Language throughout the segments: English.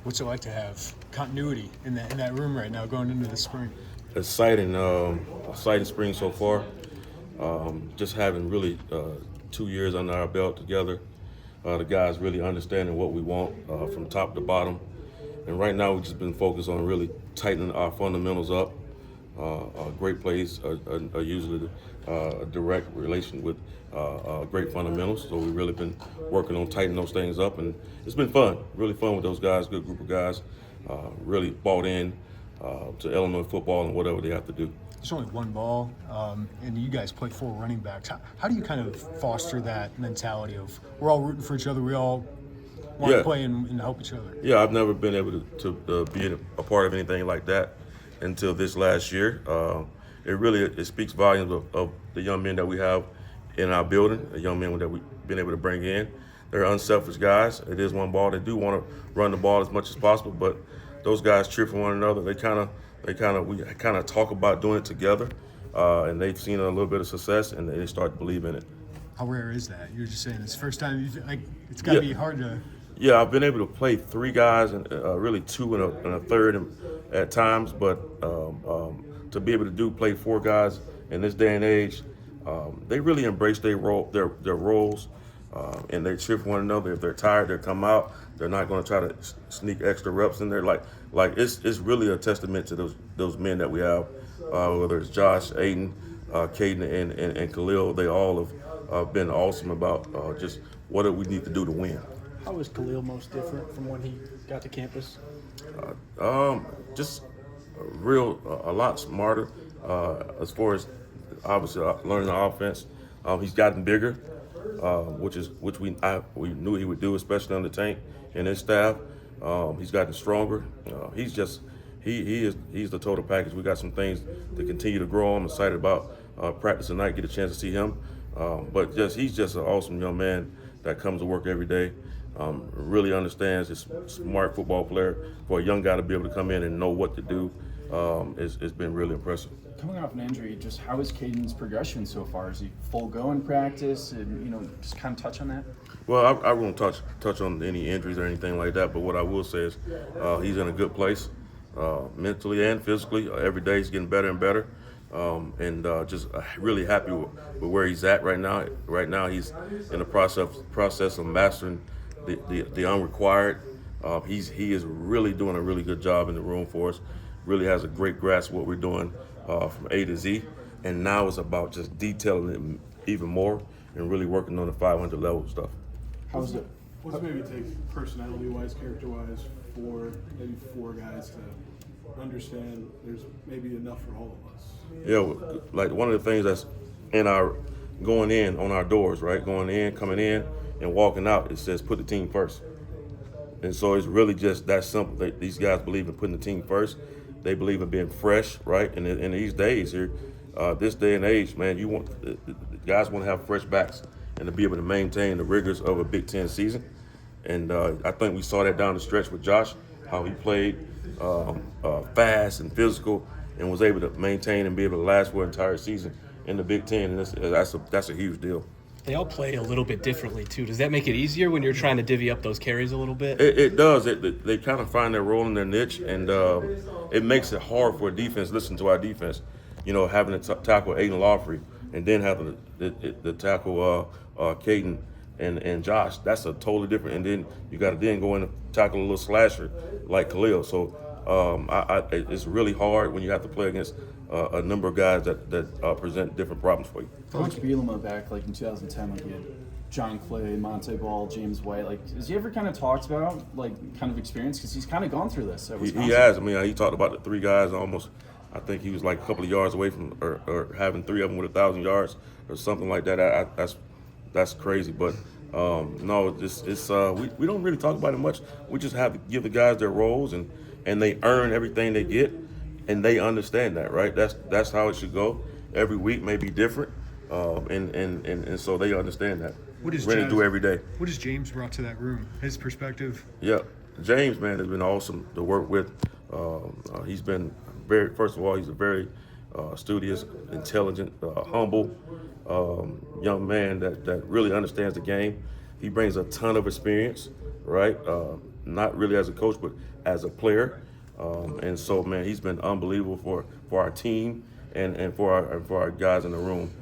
What's it like to have continuity in that room right now going into the spring? Exciting spring so far. Just having really 2 years under our belt together. The guys really understanding what we want from top to bottom. And right now we've just been focused on really tightening our fundamentals up. Great plays are usually a direct relation with great fundamentals. So we've really been working on tightening those things up, and it's been fun, really fun with those guys, good group of guys, really bought in to Illinois football and whatever they have to do. There's only one ball, and you guys play 4 running backs. How do you kind of foster that mentality of we're all rooting for each other, we all want to play and help each other? Yeah, I've never been able to be a part of anything like that until this last year. It speaks volumes of the young men that we have in our building, the young men that we've been able to bring in. They're unselfish guys. It is one ball. They do want to run the ball as much as possible, but those guys cheer for one another. We kind of talk about doing it together, and they've seen a little bit of success, and they start to believe in it. How rare is that? You're just saying it's the first time it's got to be hard to. Yeah, I've been able to play 3 guys and really 2 and a third at times, but to be able to play 4 guys in this day and age, they really embrace their roles, and they cheer for one another. If they're tired, they'll come out. They're not going to try to sneak extra reps in there. Like it's really a testament to those men that we have, whether it's Josh, Aiden, Caden, and Khalil. They all have been awesome about just what do we need to do to win. How is Khalil most different from when he got to campus? Just a lot smarter as far as obviously learning the offense. He's gotten bigger, which we knew he would do, especially on the Tank and his staff. He's gotten stronger. He's the total package. We got some things to continue to grow. I'm excited about practice tonight, get a chance to see him. But he's just an awesome young man that comes to work every day. Really understands. He's a smart football player. For a young guy to be able to come in and know what to do, it's been really impressive. Coming off an injury, just how is Caden's progression so far? Is he full go in practice? And just kind of touch on that. Well, I won't touch on any injuries or anything like that. But what I will say is he's in a good place, mentally and physically. Every day he's getting better and better, and just really happy with where he's at right now. Right now he's in the process of mastering the unrequired. He is really doing a really good job in the room for us. Really has a great grasp of what we're doing from A to Z, and now it's about just detailing it even more and really working on the 500 level stuff. How's it? What's it maybe take personality-wise, character-wise, for maybe 4 guys to understand there's maybe enough for all of us? Yeah, like one of the things that's in our going in on our doors, right? Going in, coming in, and walking out, it says put the team first. And so it's really just that simple. These guys believe in putting the team first. They believe in being fresh, right? And in these days here, this day and age, man, the guys want to have fresh backs and to be able to maintain the rigors of a Big Ten season. And I think we saw that down the stretch with Josh, how he played fast and physical and was able to maintain and be able to last for an entire season in the Big Ten. And that's a huge deal. They all play a little bit differently, too. Does that make it easier when you're trying to divvy up those carries a little bit? It does. They kind of find their role in their niche, and it makes it hard for a defense. Listen to our defense, having to tackle Aiden Lawfrey and then having to tackle Caden and Josh. That's a totally different. And then you got to then go in and tackle a little slasher like Khalil. So it's really hard when you have to play against a number of guys that present different problems for you. Coach Bielema back in 2010, he had John Clay, Monte Ball, James White. Has he ever kind of talked about kind of experience? Because he's kind of gone through this at Wisconsin. He has. I mean, he talked about the 3 guys almost. I think he was like a couple of yards away from or having 3 of them with 1,000 yards or something like that. That's crazy. But no, we don't really talk about it much. We just have to give the guys their roles and they earn everything they get, and they understand that, right? That's how it should go. Every week may be different, and so they understand that. What is we're going to do every day. What has James brought to that room? His perspective? Yeah, James, man, has been awesome to work with. He's been first of all, he's a very studious, intelligent, humble young man that really understands the game. He brings a ton of experience, right? not really as a coach, but as a player. And so, man, he's been unbelievable for our team and for our guys in the room.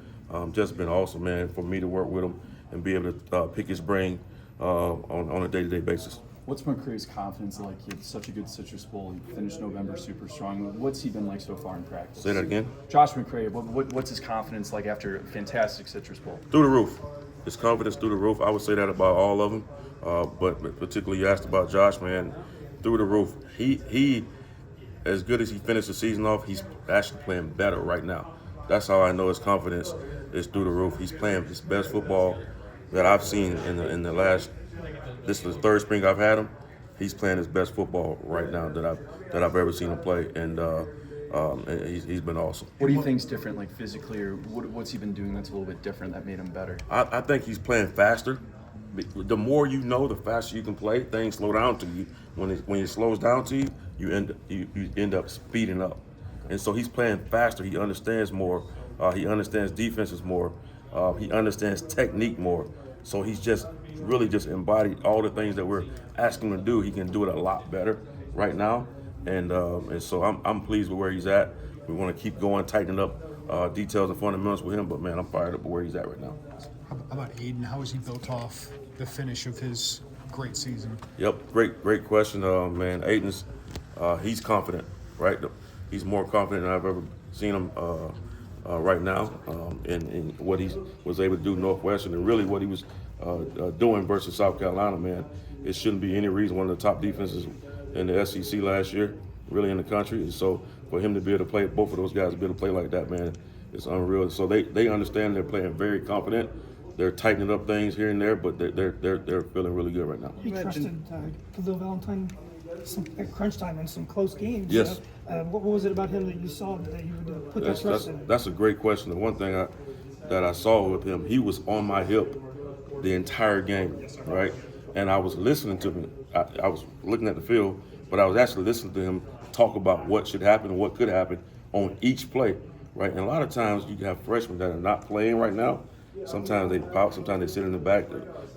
Just been awesome, man, for me to work with him and be able to pick his brain on a day-to-day basis. What's McCray's confidence like? He had such a good Citrus Bowl. He finished November super strong. What's he been like so far in practice? Say that again? Josh McCray, what's his confidence like after a fantastic Citrus Bowl? Through the roof. His confidence through the roof. I would say that about all of them, but particularly you asked about Josh, man, through the roof. He as good as he finished the season off, he's actually playing better right now. That's how I know his confidence is through the roof. He's playing his best football that I've seen in the last. This is the third spring I've had him. He's playing his best football right now that I've ever seen him play, and he's been awesome. What do you think's different, like physically, or what's he been doing that's a little bit different that made him better? I think he's playing faster. The more you know, the faster you can play. Things slow down to you. When it slows down to you, you end up speeding up. And so he's playing faster. He understands more. He understands defenses more. He understands technique more. So he's just really just embodied all the things that we're asking him to do. He can do it a lot better right now. And so I'm pleased with where he's at. We want to keep going, tightening up details and fundamentals with him. But, man, I'm fired up with where he's at right now. How about Aiden? How was he built off the finish of his great season? Yep, great question, man. Aiden's he's confident, right? He's more confident than I've ever seen him right now in what he was able to do Northwestern, and really what he was doing versus South Carolina, man. It shouldn't be any reason. One of the top defenses in the SEC last year, really in the country. And so for him to be able to play, both of those guys to be able to play like that, man, it's unreal. So they understand they're playing very confident. They're tightening up things here and there, but they're feeling really good right now. You trusted Khalil Valentine at crunch time in some close games. Yes. What was it about him that you saw that you would put that trust in? That's a great question. The one thing that I saw with him, he was on my hip the entire game, right? And I was listening to him. I was looking at the field, but I was actually listening to him talk about what should happen and what could happen on each play, right? And a lot of times you have freshmen that are not playing right now. Sometimes they pop, sometimes they sit in the back.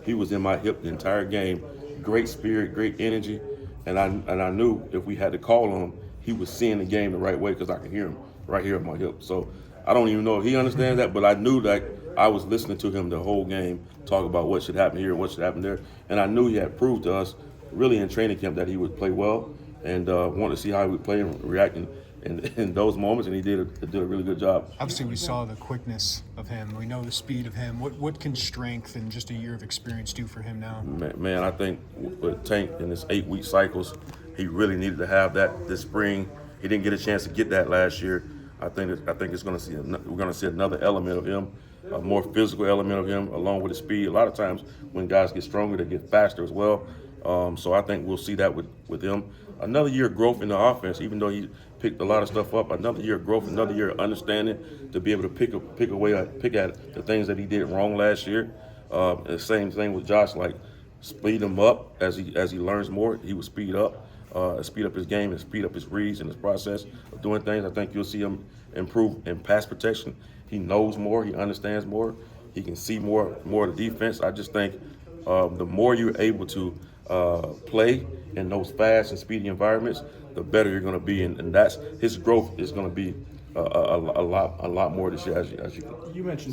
He was in my hip the entire game. Great spirit, great energy, and I knew if we had to call on him, he was seeing the game the right way because I could hear him right here at my hip. So I don't even know if he understands that, but I knew that I was listening to him the whole game talk about what should happen here and what should happen there, and I knew he had proved to us really in training camp that he would play well, and wanted to see how he would play and react in those moments, and he did a really good job. Obviously, we saw the quickness of him. We know the speed of him. What can strength and just a year of experience do for him now? Man, I think with Tank in his 8-week cycles, he really needed to have that this spring. He didn't get a chance to get that last year. I think we're going to see another element of him, a more physical element of him, along with his speed. A lot of times when guys get stronger, they get faster as well. So I think we'll see that with him. Another year of growth in the offense, even though he picked a lot of stuff up. Another year of growth, another year of understanding to be able to pick at the things that he did wrong last year. The same thing with Josh, like speed him up as he learns more. He will speed up his game and speed up his reads and his process of doing things. I think you'll see him improve in pass protection. He knows more. He understands more. He can see more of the defense. I just think the more you're able to play in those fast and speedy environments, the better you're going to be, and that's his growth is going to be a lot more this year as you You mentioned